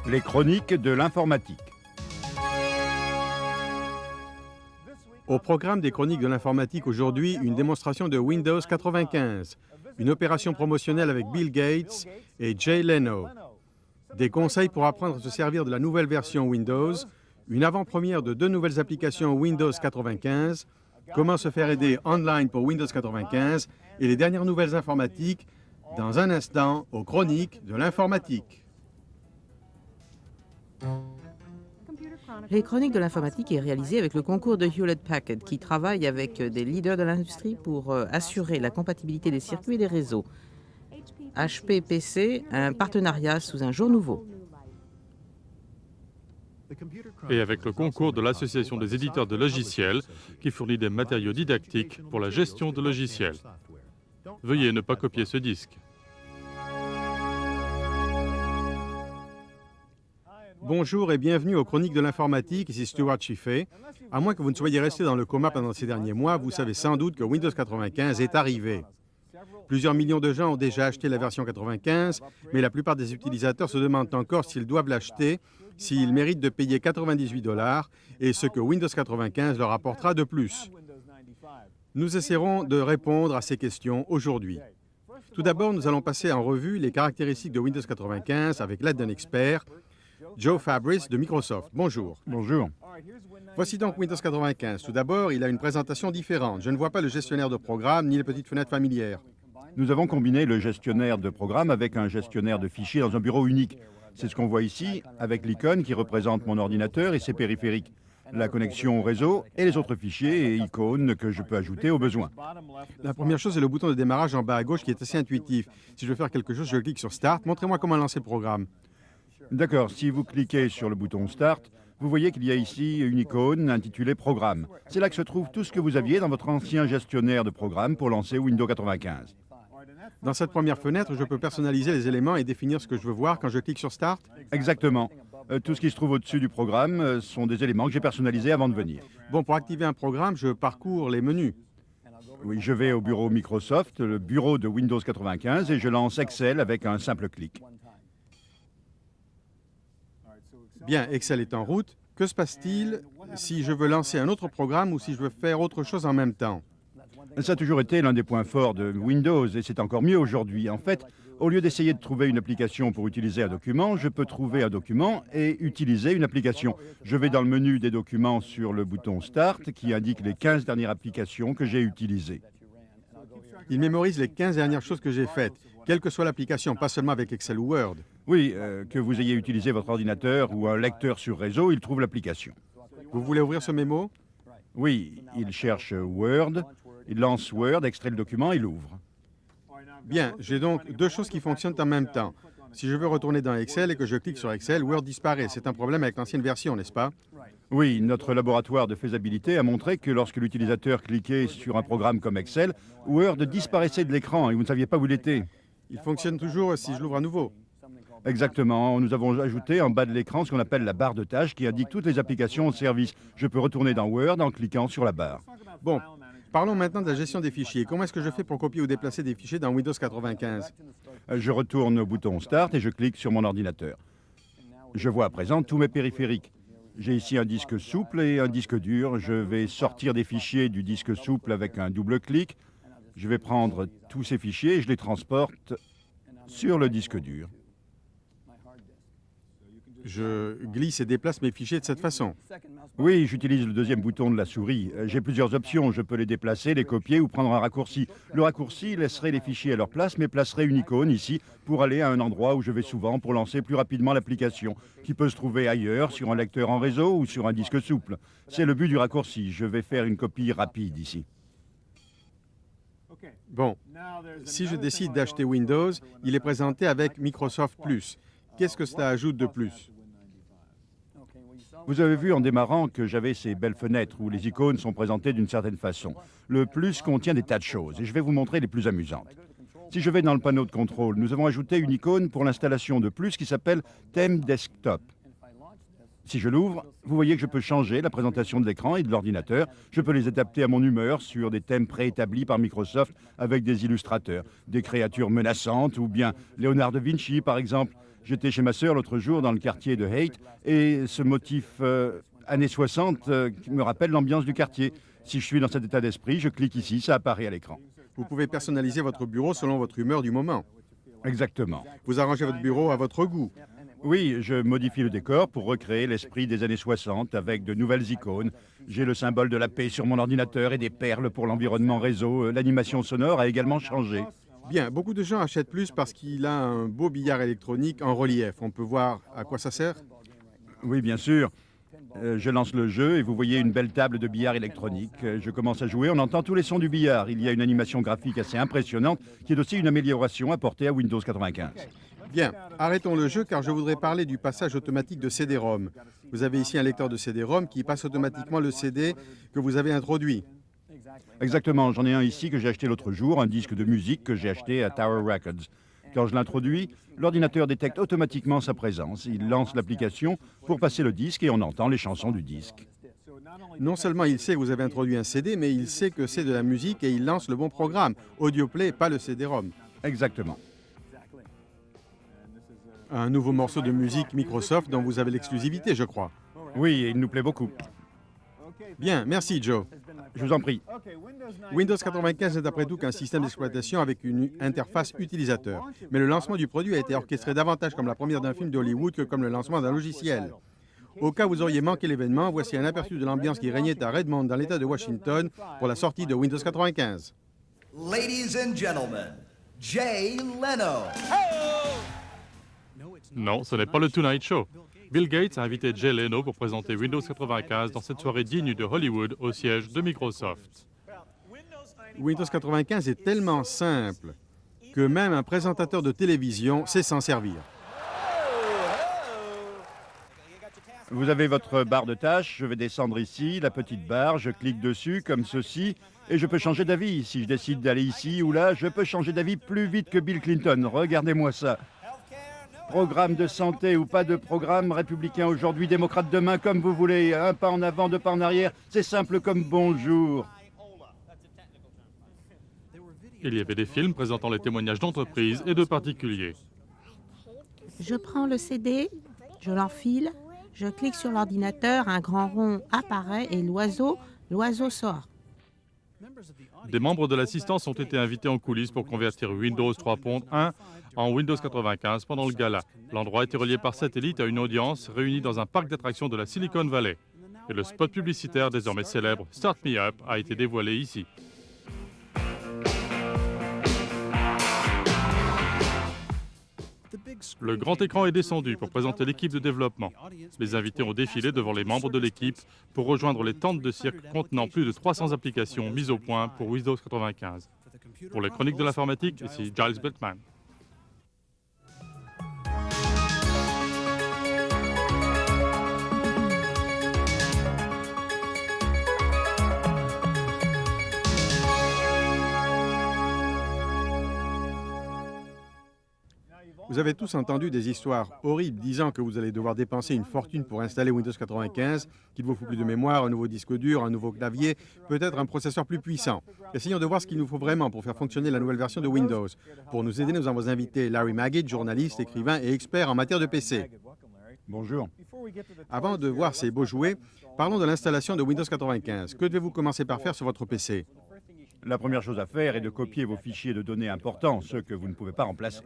Les chroniques de l'informatique. Au programme des chroniques de l'informatique aujourd'hui, une démonstration de Windows 95, une opération promotionnelle avec Bill Gates et Jay Leno, des conseils pour apprendre à se servir de la nouvelle version Windows, une avant-première de 2 nouvelles applications Windows 95, comment se faire aider online pour Windows 95 et les dernières nouvelles informatiques dans un instant aux chroniques de l'informatique. Les chroniques de l'informatique est réalisé avec le concours de Hewlett-Packard qui travaille avec des leaders de l'industrie pour assurer la compatibilité des circuits et des réseaux. HP-PC, un partenariat sous un jour nouveau. Et avec le concours de l'Association des éditeurs de logiciels qui fournit des matériaux didactiques pour la gestion de logiciels. Veuillez ne pas copier ce disque. Bonjour et bienvenue aux Chroniques de l'informatique, ici Stuart Chiffé. À moins que vous ne soyez resté dans le coma pendant ces derniers mois, vous savez sans doute que Windows 95 est arrivé. Plusieurs millions de gens ont déjà acheté la version 95, mais la plupart des utilisateurs se demandent encore s'ils doivent l'acheter, s'ils méritent de payer 98 $ et ce que Windows 95 leur apportera de plus. Nous essaierons de répondre à ces questions aujourd'hui. Tout d'abord, nous allons passer en revue les caractéristiques de Windows 95 avec l'aide d'un expert, Joe Fabrice de Microsoft. Bonjour. Bonjour. Voici donc Windows 95. Tout d'abord, il a une présentation différente. Je ne vois pas le gestionnaire de programme ni les petites fenêtres familières. Nous avons combiné le gestionnaire de programme avec un gestionnaire de fichiers dans un bureau unique. C'est ce qu'on voit ici, avec l'icône qui représente mon ordinateur et ses périphériques, la connexion au réseau et les autres fichiers et icônes que je peux ajouter au besoin. La première chose est le bouton de démarrage en bas à gauche qui est assez intuitif. Si je veux faire quelque chose, je clique sur Start. Montrez-moi comment lancer le programme. D'accord, si vous cliquez sur le bouton Start, vous voyez qu'il y a ici une icône intitulée Programme. C'est là que se trouve tout ce que vous aviez dans votre ancien gestionnaire de programme pour lancer Windows 95. Dans cette première fenêtre, je peux personnaliser les éléments et définir ce que je veux voir quand je clique sur Start. Exactement. Tout ce qui se trouve au-dessus du programme sont des éléments que j'ai personnalisés avant de venir. Bon, pour activer un programme, je parcours les menus. Oui, je vais au bureau Microsoft, le bureau de Windows 95, et je lance Excel avec un simple clic. Bien, Excel est en route. Que se passe-t-il si je veux lancer un autre programme ou si je veux faire autre chose en même temps? Ça a toujours été l'un des points forts de Windows, et c'est encore mieux aujourd'hui. En fait, au lieu d'essayer de trouver une application pour utiliser un document, je peux trouver un document et utiliser une application. Je vais dans le menu des documents sur le bouton Start qui indique les 15 dernières applications que j'ai utilisées. Il mémorise les 15 dernières choses que j'ai faites, quelle que soit l'application, pas seulement avec Excel ou Word. Oui, que vous ayez utilisé votre ordinateur ou un lecteur sur réseau, il trouve l'application. Vous voulez ouvrir ce mémo? Oui, il cherche Word, il lance Word, extrait le document, il ouvre. Bien, j'ai donc 2 choses qui fonctionnent en même temps. Si je veux retourner dans Excel et que je clique sur Excel, Word disparaît. C'est un problème avec l'ancienne version, n'est-ce pas? Oui, notre laboratoire de faisabilité a montré que lorsque l'utilisateur cliquait sur un programme comme Excel, Word disparaissait de l'écran et vous ne saviez pas où il était. Il fonctionne toujours si je l'ouvre à nouveau. Exactement. Nous avons ajouté en bas de l'écran ce qu'on appelle la barre de tâches qui indique toutes les applications au service. Je peux retourner dans Word en cliquant sur la barre. Bon, parlons maintenant de la gestion des fichiers. Comment est-ce que je fais pour copier ou déplacer des fichiers dans Windows 95? Je retourne au bouton Start et je clique sur mon ordinateur. Je vois à présent tous mes périphériques. J'ai ici un disque souple et un disque dur. Je vais sortir des fichiers du disque souple avec un double clic. Je vais prendre tous ces fichiers et je les transporte sur le disque dur. Je glisse et déplace mes fichiers de cette façon. Oui, j'utilise le deuxième bouton de la souris. J'ai plusieurs options. Je peux les déplacer, les copier ou prendre un raccourci. Le raccourci laisserait les fichiers à leur place, mais placerait une icône ici pour aller à un endroit où je vais souvent pour lancer plus rapidement l'application, qui peut se trouver ailleurs, sur un lecteur en réseau ou sur un disque souple. C'est le but du raccourci. Je vais faire une copie rapide ici. Bon, si je décide d'acheter Windows, il est présenté avec Microsoft Plus. Qu'est-ce que cela ajoute de plus? Vous avez vu en démarrant que j'avais ces belles fenêtres où les icônes sont présentées d'une certaine façon. Le plus contient des tas de choses et je vais vous montrer les plus amusantes. Si je vais dans le panneau de contrôle, nous avons ajouté une icône pour l'installation de Plus qui s'appelle Theme Desktop. Si je l'ouvre, vous voyez que je peux changer la présentation de l'écran et de l'ordinateur. Je peux les adapter à mon humeur sur des thèmes préétablis par Microsoft avec des illustrateurs, des créatures menaçantes ou bien Léonard de Vinci par exemple. J'étais chez ma sœur l'autre jour dans le quartier de Haight et ce motif années 60 me rappelle l'ambiance du quartier. Si je suis dans cet état d'esprit, je clique ici, ça apparaît à l'écran. Vous pouvez personnaliser votre bureau selon votre humeur du moment. Exactement. Vous arrangez votre bureau à votre goût. Oui, je modifie le décor pour recréer l'esprit des années 60 avec de nouvelles icônes. J'ai le symbole de la paix sur mon ordinateur et des perles pour l'environnement réseau. L'animation sonore a également changé. Bien, beaucoup de gens achètent plus parce qu'il a un beau billard électronique en relief. On peut voir à quoi ça sert? Oui, bien sûr. Je lance le jeu et vous voyez une belle table de billard électronique. Je commence à jouer, on entend tous les sons du billard. Il y a une animation graphique assez impressionnante qui est aussi une amélioration apportée à Windows 95. Bien, arrêtons le jeu car je voudrais parler du passage automatique de CD-ROM. Vous avez ici un lecteur de CD-ROM qui passe automatiquement le CD que vous avez introduit. Exactement, j'en ai un ici que j'ai acheté l'autre jour, un disque de musique que j'ai acheté à Tower Records. Quand je l'introduis, l'ordinateur détecte automatiquement sa présence. Il lance l'application pour passer le disque et on entend les chansons du disque. Non seulement il sait que vous avez introduit un CD, mais il sait que c'est de la musique et il lance le bon programme. AudioPlay, pas le CD-ROM. Exactement. Un nouveau morceau de musique Microsoft dont vous avez l'exclusivité, je crois. Oui, et il nous plaît beaucoup. Bien, merci Joe. Je vous en prie. Windows 95 n'est après tout qu'un système d'exploitation avec une interface utilisateur. Mais le lancement du produit a été orchestré davantage comme la première d'un film d'Hollywood que comme le lancement d'un logiciel. Au cas où vous auriez manqué l'événement, voici un aperçu de l'ambiance qui régnait à Redmond dans l'État de Washington pour la sortie de Windows 95. Ladies and gentlemen, Jay Leno. Non, ce n'est pas le Tonight Show. Bill Gates a invité Jay Leno pour présenter Windows 95 dans cette soirée digne de Hollywood au siège de Microsoft. Windows 95 est tellement simple que même un présentateur de télévision sait s'en servir. Vous avez votre barre de tâches, je vais descendre ici, la petite barre, je clique dessus comme ceci et je peux changer d'avis. Si je décide d'aller ici ou là, je peux changer d'avis plus vite que Bill Clinton. Regardez-moi ça. Programme de santé ou pas de programme, républicain aujourd'hui, démocrate demain, comme vous voulez. Un pas en avant, deux pas en arrière, c'est simple comme bonjour. Il y avait des films présentant les témoignages d'entreprises et de particuliers. Je prends le CD, je l'enfile, je clique sur l'ordinateur, un grand rond apparaît et l'oiseau sort. Des membres de l'assistance ont été invités en coulisses pour convertir Windows 3.1 en Windows 95 pendant le gala. L'endroit était relié par satellite à une audience réunie dans un parc d'attractions de la Silicon Valley. Et le spot publicitaire désormais célèbre Start Me Up a été dévoilé ici. Le grand écran est descendu pour présenter l'équipe de développement. Les invités ont défilé devant les membres de l'équipe pour rejoindre les tentes de cirque contenant plus de 300 applications mises au point pour Windows 95. Pour les chroniques de l'informatique, ici Giles Beckman. Vous avez tous entendu des histoires horribles disant que vous allez devoir dépenser une fortune pour installer Windows 95, qu'il vous faut plus de mémoire, un nouveau disque dur, un nouveau clavier, peut-être un processeur plus puissant. Essayons de voir ce qu'il nous faut vraiment pour faire fonctionner la nouvelle version de Windows. Pour nous aider, nous avons invité Larry Magid, journaliste, écrivain et expert en matière de PC. Bonjour. Avant de voir ces beaux jouets, parlons de l'installation de Windows 95. Que devez-vous commencer par faire sur votre PC? La première chose à faire est de copier vos fichiers de données importants, ceux que vous ne pouvez pas remplacer.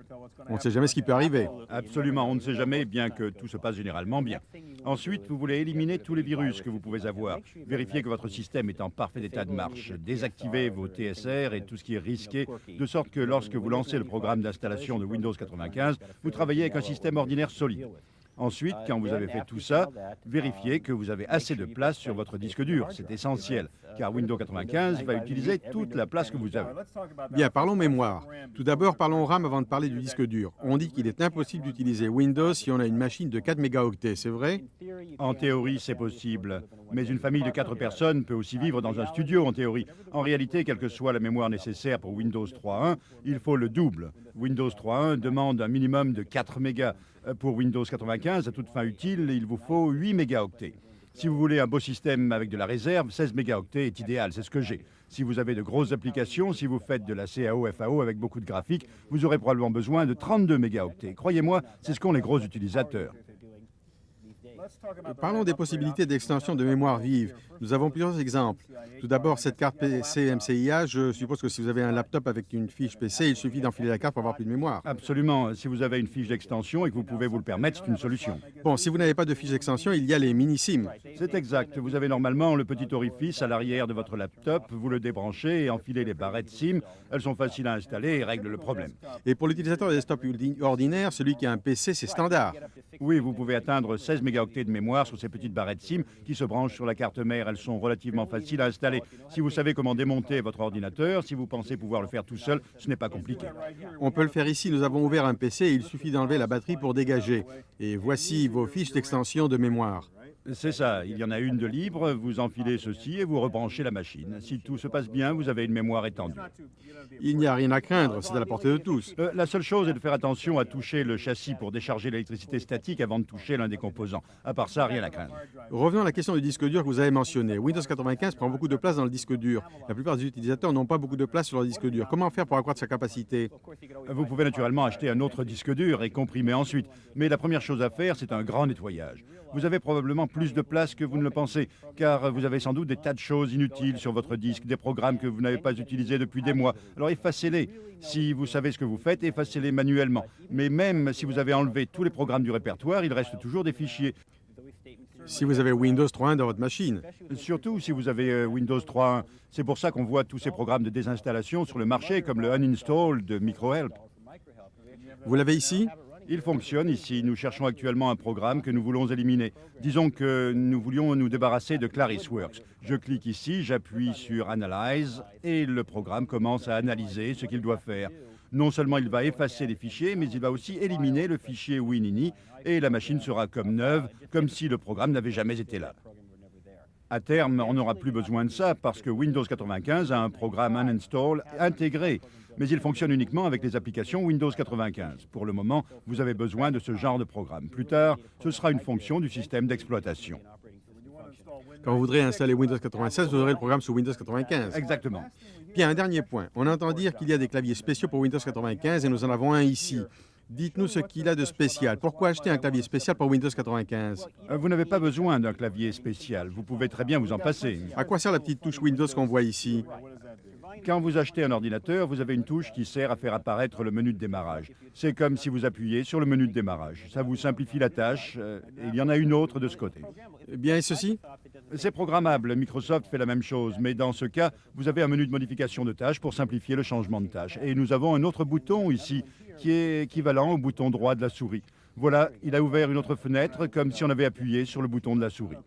On ne sait jamais ce qui peut arriver. Absolument, on ne sait jamais, bien que tout se passe généralement bien. Ensuite, vous voulez éliminer tous les virus que vous pouvez avoir. Vérifiez que votre système est en parfait état de marche. Désactivez vos TSR et tout ce qui est risqué, de sorte que lorsque vous lancez le programme d'installation de Windows 95, vous travaillez avec un système ordinaire solide. Ensuite, quand vous avez fait tout ça, vérifiez que vous avez assez de place sur votre disque dur. C'est essentiel, car Windows 95 va utiliser toute la place que vous avez. Bien, parlons mémoire. Tout d'abord, parlons RAM avant de parler du disque dur. On dit qu'il est impossible d'utiliser Windows si on a une machine de 4 mégaoctets, c'est vrai? En théorie, c'est possible. Mais une famille de 4 personnes peut aussi vivre dans un studio, en théorie. En réalité, quelle que soit la mémoire nécessaire pour Windows 3.1, il faut le double. Windows 3.1 demande un minimum de 4 mégas. Pour Windows 95, à toute fin utile, il vous faut 8 mégaoctets. Si vous voulez un beau système avec de la réserve, 16 mégaoctets est idéal, c'est ce que j'ai. Si vous avez de grosses applications, si vous faites de la CAO, FAO avec beaucoup de graphiques, vous aurez probablement besoin de 32 mégaoctets. Croyez-moi, c'est ce qu'ont les gros utilisateurs. Parlons des possibilités d'extension de mémoire vive. Nous avons plusieurs exemples. Tout d'abord, cette carte PC MCIA, je suppose que si vous avez un laptop avec une fiche PC, il suffit d'enfiler la carte pour avoir plus de mémoire. Absolument. Si vous avez une fiche d'extension et que vous pouvez vous le permettre, c'est une solution. Bon, si vous n'avez pas de fiche d'extension, il y a les mini-SIM. C'est exact. Vous avez normalement le petit orifice à l'arrière de votre laptop, vous le débranchez et enfilez les barrettes SIM. Elles sont faciles à installer et règlent le problème. Et pour l'utilisateur de desktop ordinaire, celui qui a un PC, c'est standard. Oui, vous pouvez atteindre 16 mégaoctets de mémoire sur ces petites barrettes SIM qui se branchent sur la carte mère. Elles sont relativement faciles à installer. Si vous savez comment démonter votre ordinateur, si vous pensez pouvoir le faire tout seul, ce n'est pas compliqué. On peut le faire ici. Nous avons ouvert un PC et il suffit d'enlever la batterie pour dégager. Et voici vos fiches d'extension de mémoire. C'est ça, il y en a une de libre, vous enfilez ceci et vous rebranchez la machine. Si tout se passe bien, vous avez une mémoire étendue. Il n'y a rien à craindre, c'est à la portée de tous. La seule chose est de faire attention à toucher le châssis pour décharger l'électricité statique avant de toucher l'un des composants. À part ça, rien à craindre. Revenons à la question du disque dur que vous avez mentionné. Windows 95 prend beaucoup de place dans le disque dur. La plupart des utilisateurs n'ont pas beaucoup de place sur leur disque dur. Comment faire pour accroître sa capacité? Vous pouvez naturellement acheter un autre disque dur et comprimer ensuite. Mais la première chose à faire, c'est un grand nettoyage. Vous avez probablement plus de place que vous ne le pensez, car vous avez sans doute des tas de choses inutiles sur votre disque, des programmes que vous n'avez pas utilisés depuis des mois. Alors effacez-les. Si vous savez ce que vous faites, effacez-les manuellement. Mais même si vous avez enlevé tous les programmes du répertoire, il reste toujours des fichiers. Si vous avez Windows 3.1 dans votre machine. Surtout si vous avez Windows 3.1. C'est pour ça qu'on voit tous ces programmes de désinstallation sur le marché, comme le Uninstall de MicroHelp. Vous l'avez ici? Il fonctionne ici. Nous cherchons actuellement un programme que nous voulons éliminer. Disons que nous voulions nous débarrasser de ClarisWorks. Je clique ici, j'appuie sur Analyze et le programme commence à analyser ce qu'il doit faire. Non seulement il va effacer les fichiers, mais il va aussi éliminer le fichier Winini et la machine sera comme neuve, comme si le programme n'avait jamais été là. À terme, on n'aura plus besoin de ça parce que Windows 95 a un programme Uninstall intégré. Mais il fonctionne uniquement avec les applications Windows 95. Pour le moment, vous avez besoin de ce genre de programme. Plus tard, ce sera une fonction du système d'exploitation. Quand vous voudrez installer Windows 96, vous aurez le programme sous Windows 95. Exactement. Bien, un dernier point. On entend dire qu'il y a des claviers spéciaux pour Windows 95 et nous en avons un ici. Dites-nous ce qu'il a de spécial. Pourquoi acheter un clavier spécial pour Windows 95? Vous n'avez pas besoin d'un clavier spécial. Vous pouvez très bien vous en passer. À quoi sert la petite touche Windows qu'on voit ici? Quand vous achetez un ordinateur, vous avez une touche qui sert à faire apparaître le menu de démarrage. C'est comme si vous appuyez sur le menu de démarrage. Ça vous simplifie la tâche. Et il y en a une autre de ce côté. Bien, et ceci? C'est programmable. Microsoft fait la même chose. Mais dans ce cas, vous avez un menu de modification de tâches pour simplifier le changement de tâche. Et nous avons un autre bouton ici qui est équivalent au bouton droit de la souris. Voilà, il a ouvert une autre fenêtre comme si on avait appuyé sur le bouton de la souris.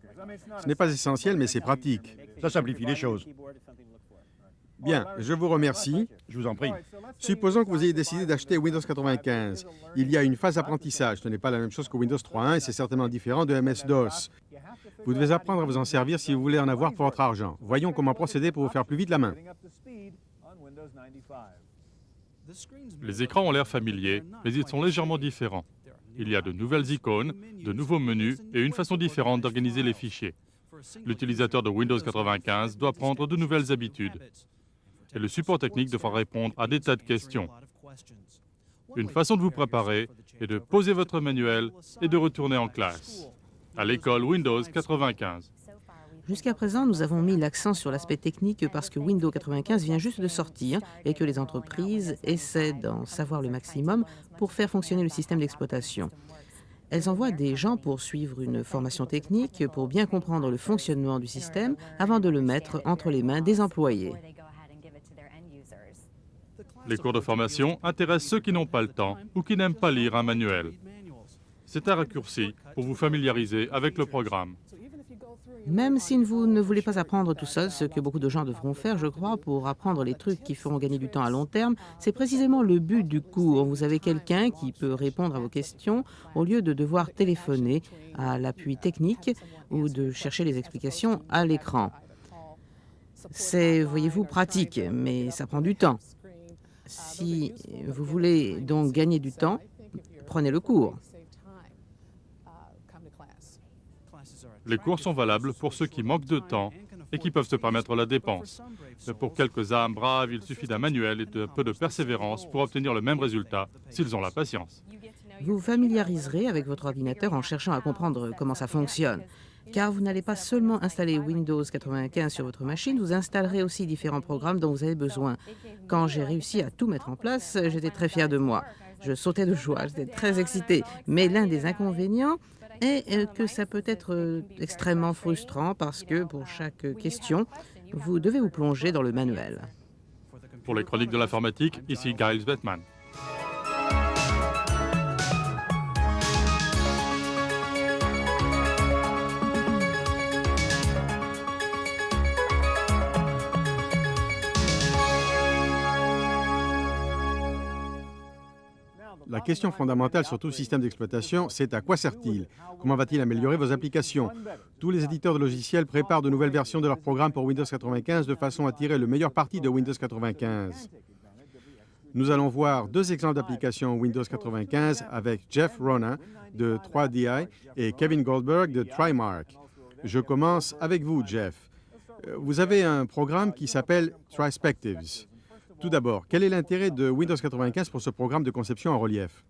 Ce n'est pas essentiel, mais c'est pratique. Ça simplifie les choses. Bien, je vous remercie. Je vous en prie. Supposons que vous ayez décidé d'acheter Windows 95. Il y a une phase d'apprentissage. Ce n'est pas la même chose que Windows 3.1 et c'est certainement différent de MS-DOS. Vous devez apprendre à vous en servir si vous voulez en avoir pour votre argent. Voyons comment procéder pour vous faire plus vite la main. Les écrans ont l'air familiers, mais ils sont légèrement différents. Il y a de nouvelles icônes, de nouveaux menus et une façon différente d'organiser les fichiers. L'utilisateur de Windows 95 doit prendre de nouvelles habitudes. Et le support technique devra répondre à des tas de questions. Une façon de vous préparer est de poser votre manuel et de retourner en classe. À l'école Windows 95. Jusqu'à présent, nous avons mis l'accent sur l'aspect technique parce que Windows 95 vient juste de sortir et que les entreprises essaient d'en savoir le maximum pour faire fonctionner le système d'exploitation. Elles envoient des gens pour suivre une formation technique pour bien comprendre le fonctionnement du système avant de le mettre entre les mains des employés. Les cours de formation intéressent ceux qui n'ont pas le temps ou qui n'aiment pas lire un manuel. C'est un raccourci pour vous familiariser avec le programme. Même si vous ne voulez pas apprendre tout seul, ce que beaucoup de gens devront faire, je crois, pour apprendre les trucs qui feront gagner du temps à long terme, c'est précisément le but du cours. Vous avez quelqu'un qui peut répondre à vos questions au lieu de devoir téléphoner à l'appui technique ou de chercher les explications à l'écran. C'est, voyez-vous, pratique, mais ça prend du temps. Si vous voulez donc gagner du temps, prenez le cours. Les cours sont valables pour ceux qui manquent de temps et qui peuvent se permettre la dépense. Mais pour quelques âmes braves, il suffit d'un manuel et d'un peu de persévérance pour obtenir le même résultat s'ils ont la patience. Vous vous familiariserez avec votre ordinateur en cherchant à comprendre comment ça fonctionne. Car vous n'allez pas seulement installer Windows 95 sur votre machine, vous installerez aussi différents programmes dont vous avez besoin. Quand j'ai réussi à tout mettre en place, j'étais très fier de moi. Je sautais de joie, j'étais très excitée. Mais l'un des inconvénients est que ça peut être extrêmement frustrant parce que pour chaque question, vous devez vous plonger dans le manuel. Pour les chroniques de l'informatique, ici Giles Bettman. La question fondamentale sur tout système d'exploitation, c'est à quoi sert-il? Comment va-t-il améliorer vos applications? Tous les éditeurs de logiciels préparent de nouvelles versions de leurs programmes pour Windows 95 de façon à tirer le meilleur parti de Windows 95. Nous allons voir deux exemples d'applications Windows 95 avec Jeff Ronan de 3DI et Kevin Goldberg de TriMark. Je commence avec vous, Jeff. Vous avez un programme qui s'appelle Trispectives. Tout d'abord, quel est l'intérêt de Windows 95 pour ce programme de conception en relief?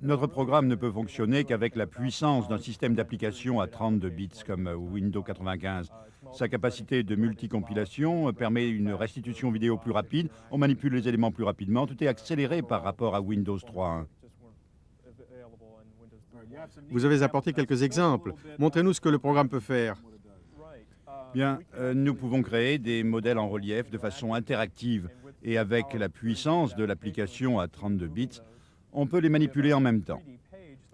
Notre programme ne peut fonctionner qu'avec la puissance d'un système d'application à 32 bits comme Windows 95. Sa capacité de multicompilation permet une restitution vidéo plus rapide, on manipule les éléments plus rapidement, tout est accéléré par rapport à Windows 3.1. Vous avez apporté quelques exemples. Montrez-nous ce que le programme peut faire. Bien, nous pouvons créer des modèles en relief de façon interactive et avec la puissance de l'application à 32 bits, on peut les manipuler en même temps.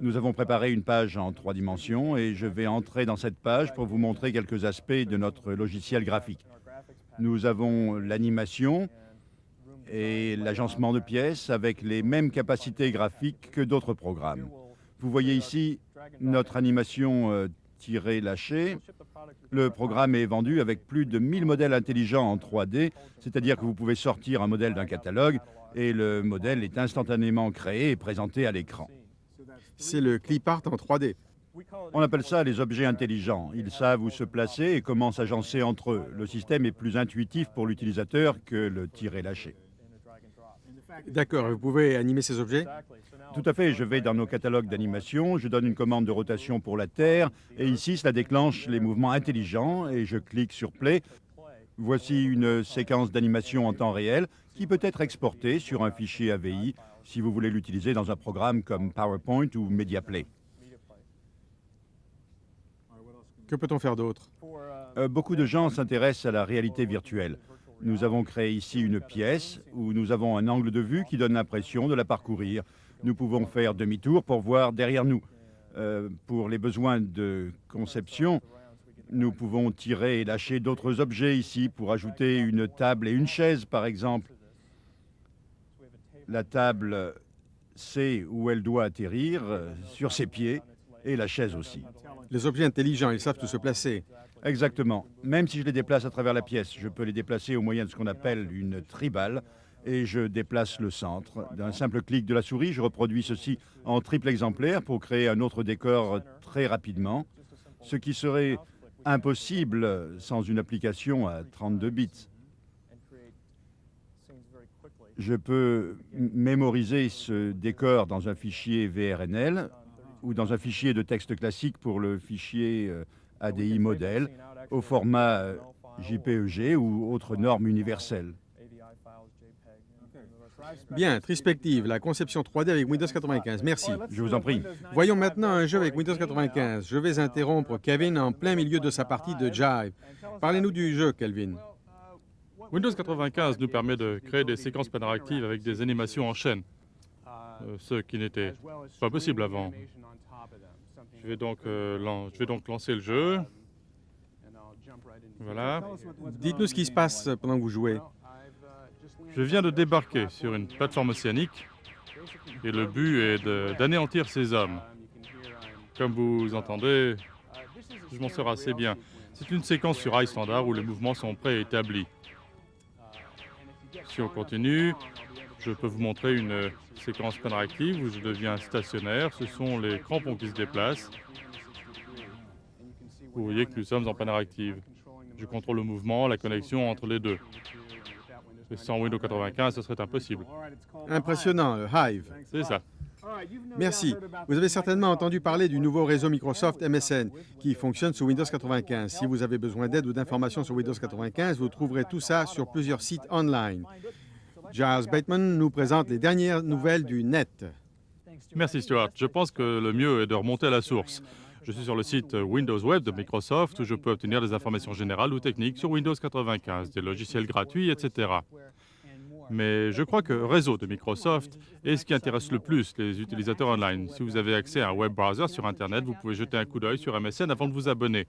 Nous avons préparé une page en 3 dimensions et je vais entrer dans cette page pour vous montrer quelques aspects de notre logiciel graphique. Nous avons l'animation et l'agencement de pièces avec les mêmes capacités graphiques que d'autres programmes. Vous voyez ici notre animation tirée lâchée. Le programme est vendu avec plus de 1000 modèles intelligents en 3D, c'est-à-dire que vous pouvez sortir un modèle d'un catalogue et le modèle est instantanément créé et présenté à l'écran. C'est le clip art en 3D. On appelle ça les objets intelligents. Ils savent où se placer et comment s'agencer entre eux. Le système est plus intuitif pour l'utilisateur que le tiré lâché. D'accord, vous pouvez animer ces objets? Tout à fait, je vais dans nos catalogues d'animation, je donne une commande de rotation pour la Terre, et ici, cela déclenche les mouvements intelligents, et je clique sur Play. Voici une séquence d'animation en temps réel qui peut être exportée sur un fichier AVI si vous voulez l'utiliser dans un programme comme PowerPoint ou MediaPlay. Que peut-on faire d'autre? Beaucoup de gens s'intéressent à la réalité virtuelle. Nous avons créé ici une pièce où nous avons un angle de vue qui donne l'impression de la parcourir. Nous pouvons faire demi-tour pour voir derrière nous. Pour les besoins de conception, nous pouvons tirer et lâcher d'autres objets ici pour ajouter une table et une chaise, par exemple. La table sait où elle doit atterrir, sur ses pieds, et la chaise aussi. Les objets intelligents, ils savent où se placer. Exactement. Même si je les déplace à travers la pièce, je peux les déplacer au moyen de ce qu'on appelle une tribale et je déplace le centre. D'un simple clic de la souris, je reproduis ceci en triple exemplaire pour créer un autre décor très rapidement, ce qui serait impossible sans une application à 32 bits. Je peux mémoriser ce décor dans un fichier VRNL ou dans un fichier de texte classique pour le fichier ADI modèle au format JPEG ou autre norme universelle. Bien, Trispective, la conception 3D avec Windows 95. Merci. Je vous en prie. Voyons maintenant un jeu avec Windows 95. Je vais interrompre Kevin en plein milieu de sa partie de Jive. Parlez-nous du jeu, Kelvin. Windows 95 nous permet de créer des séquences interactives avec des animations en chaîne, ce qui n'était pas possible avant. Je vais donc lancer le jeu. Voilà. Dites-nous ce qui se passe pendant que vous jouez. Je viens de débarquer sur une plateforme océanique et le but est d'anéantir ces hommes. Comme vous entendez, je m'en sors assez bien. C'est une séquence sur rail standard où les mouvements sont préétablis. Si on continue, je peux vous montrer une séquence interactive où je deviens stationnaire. Ce sont les crampons qui se déplacent. Vous voyez que nous sommes en panne active. Je contrôle le mouvement, la connexion entre les deux. Et sans Windows 95, ce serait impossible. Impressionnant, le Hive. C'est ça. Merci. Vous avez certainement entendu parler du nouveau réseau Microsoft MSN qui fonctionne sous Windows 95. Si vous avez besoin d'aide ou d'informations sur Windows 95, vous trouverez tout ça sur plusieurs sites online. Giles Bateman nous présente les dernières nouvelles du net. Merci Stuart. Je pense que le mieux est de remonter à la source. Je suis sur le site Windows Web de Microsoft où je peux obtenir des informations générales ou techniques sur Windows 95, des logiciels gratuits, etc. Mais je crois que Réseau de Microsoft est ce qui intéresse le plus les utilisateurs online. Si vous avez accès à un web browser sur Internet, vous pouvez jeter un coup d'œil sur MSN avant de vous abonner.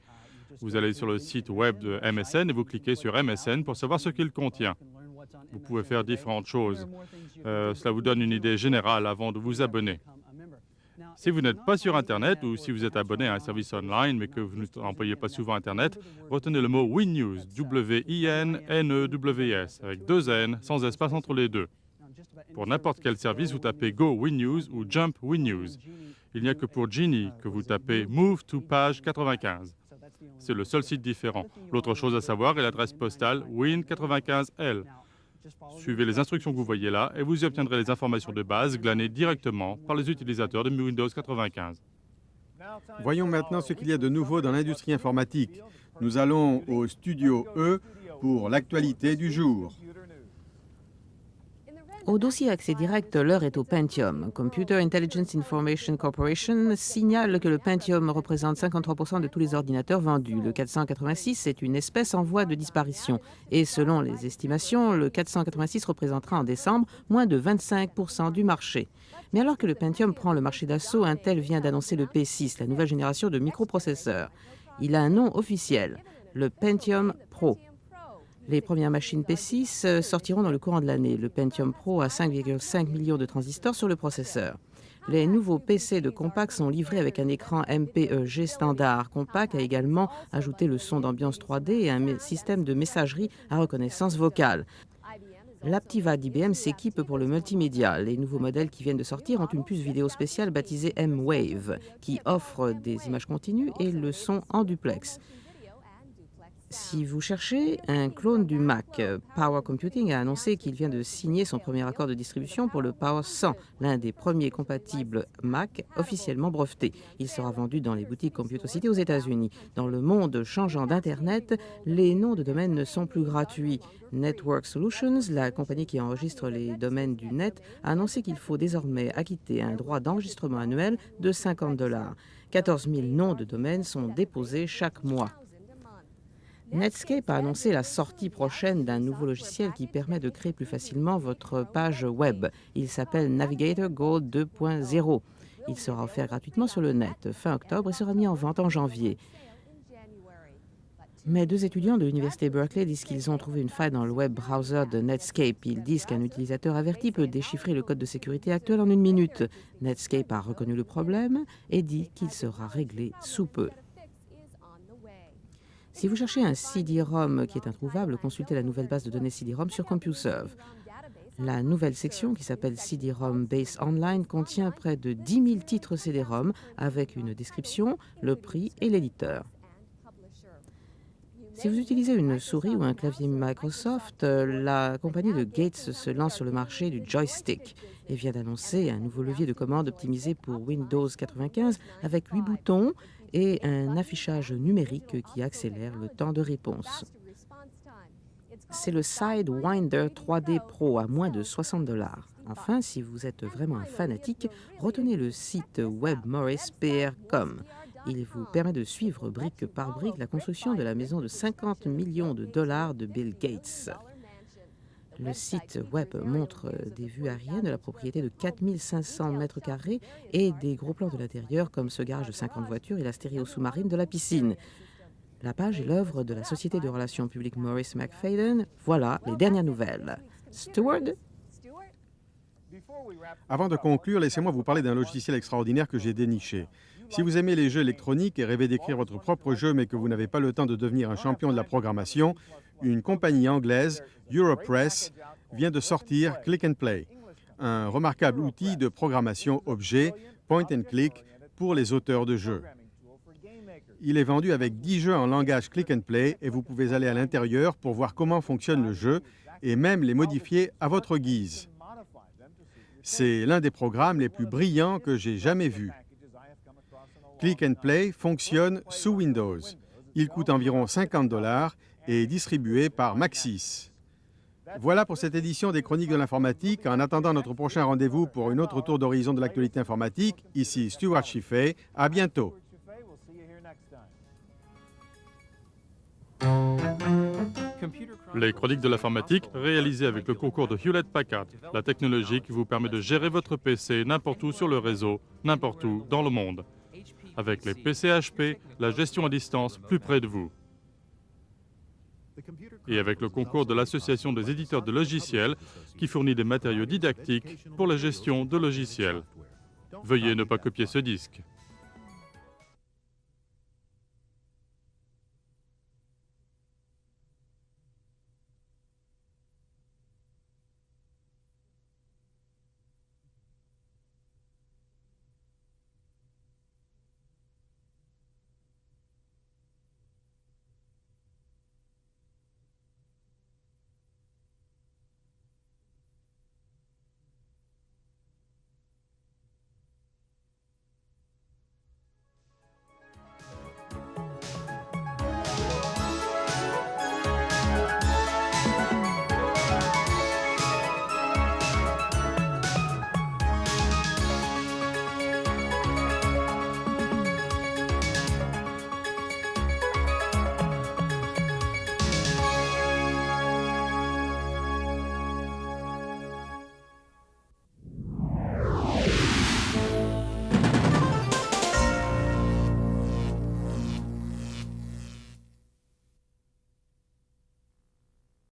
Vous allez sur le site web de MSN et vous cliquez sur MSN pour savoir ce qu'il contient. Vous pouvez faire différentes choses. Cela vous donne une idée générale avant de vous abonner. Si vous n'êtes pas sur Internet ou si vous êtes abonné à un service online mais que vous n'employez pas souvent Internet, retenez le mot WinNews, W-I-N-N-E-W-S, avec 2 N, sans espace entre les deux. Pour n'importe quel service, vous tapez Go WinNews ou Jump WinNews. Il n'y a que pour Genie que vous tapez Move to page 95. C'est le seul site différent. L'autre chose à savoir est l'adresse postale Win95L. Suivez les instructions que vous voyez là et vous y obtiendrez les informations de base glanées directement par les utilisateurs de Windows 95. Voyons maintenant ce qu'il y a de nouveau dans l'industrie informatique. Nous allons au Studio E pour l'actualité du jour. Au dossier accès direct, l'heure est au Pentium. Computer Intelligence Information Corporation signale que le Pentium représente 53% de tous les ordinateurs vendus. Le 486 est une espèce en voie de disparition. Et selon les estimations, le 486 représentera en décembre moins de 25% du marché. Mais alors que le Pentium prend le marché d'assaut, Intel vient d'annoncer le P6, la nouvelle génération de microprocesseurs. Il a un nom officiel, le Pentium Pro. Les premières machines P6 sortiront dans le courant de l'année. Le Pentium Pro a 5,5 millions de transistors sur le processeur. Les nouveaux PC de Compaq sont livrés avec un écran MPEG standard. Compaq a également ajouté le son d'ambiance 3D et un système de messagerie à reconnaissance vocale. L'Aptiva d'IBM s'équipe pour le multimédia. Les nouveaux modèles qui viennent de sortir ont une puce vidéo spéciale baptisée M-Wave qui offre des images continues et le son en duplex. Si vous cherchez un clone du Mac, Power Computing a annoncé qu'il vient de signer son premier accord de distribution pour le Power 100, l'un des premiers compatibles Mac officiellement breveté. Il sera vendu dans les boutiques Computocity aux États-Unis. Dans le monde changeant d'Internet, les noms de domaine ne sont plus gratuits. Network Solutions, la compagnie qui enregistre les domaines du net, a annoncé qu'il faut désormais acquitter un droit d'enregistrement annuel de $50. 14 000 noms de domaine sont déposés chaque mois. Netscape a annoncé la sortie prochaine d'un nouveau logiciel qui permet de créer plus facilement votre page web. Il s'appelle Navigator Gold 2.0. Il sera offert gratuitement sur le net fin octobre et sera mis en vente en janvier. Mais 2 étudiants de l'université Berkeley disent qu'ils ont trouvé une faille dans le web browser de Netscape. Ils disent qu'un utilisateur averti peut déchiffrer le code de sécurité actuel en 1 minute. Netscape a reconnu le problème et dit qu'il sera réglé sous peu. Si vous cherchez un CD-ROM qui est introuvable, consultez la nouvelle base de données CD-ROM sur CompuServe. La nouvelle section, qui s'appelle CD-ROM Base Online, contient près de 10 000 titres CD-ROM avec une description, le prix et l'éditeur. Si vous utilisez une souris ou un clavier Microsoft, la compagnie de Gates se lance sur le marché du joystick et vient d'annoncer un nouveau levier de commande optimisé pour Windows 95 avec 8 boutons et un affichage numérique qui accélère le temps de réponse. C'est le Sidewinder 3D Pro à moins de $60. Enfin, si vous êtes vraiment un fanatique, retenez le site web morrispr.com. Il vous permet de suivre brique par brique la construction de la maison de 50 millions de dollars de Bill Gates. Le site web montre des vues aériennes de la propriété de 4500 mètres carrés et des gros plans de l'intérieur comme ce garage de 50 voitures et la stéréo sous-marine de la piscine. La page est l'œuvre de la société de relations publiques Maurice McFadden. Voilà les dernières nouvelles. Stuart? Avant de conclure, laissez-moi vous parler d'un logiciel extraordinaire que j'ai déniché. Si vous aimez les jeux électroniques et rêvez d'écrire votre propre jeu mais que vous n'avez pas le temps de devenir un champion de la programmation, une compagnie anglaise, Europress, vient de sortir Click and Play, un remarquable outil de programmation objet, point and click, pour les auteurs de jeux. Il est vendu avec 10 jeux en langage click and play et vous pouvez aller à l'intérieur pour voir comment fonctionne le jeu et même les modifier à votre guise. C'est l'un des programmes les plus brillants que j'ai jamais vus. Click and Play fonctionne sous Windows. Il coûte environ 50 $ et est distribué par Maxis. Voilà pour cette édition des Chroniques de l'informatique. En attendant notre prochain rendez-vous pour une autre tour d'horizon de l'actualité informatique, ici Stuart Chiffé. À bientôt. Les Chroniques de l'informatique, réalisées avec le concours de Hewlett-Packard, la technologie qui vous permet de gérer votre PC n'importe où sur le réseau, n'importe où dans le monde. Avec les PC HP, la gestion à distance plus près de vous. Et avec le concours de l'Association des éditeurs de logiciels, qui fournit des matériaux didactiques pour la gestion de logiciels. Veuillez ne pas copier ce disque.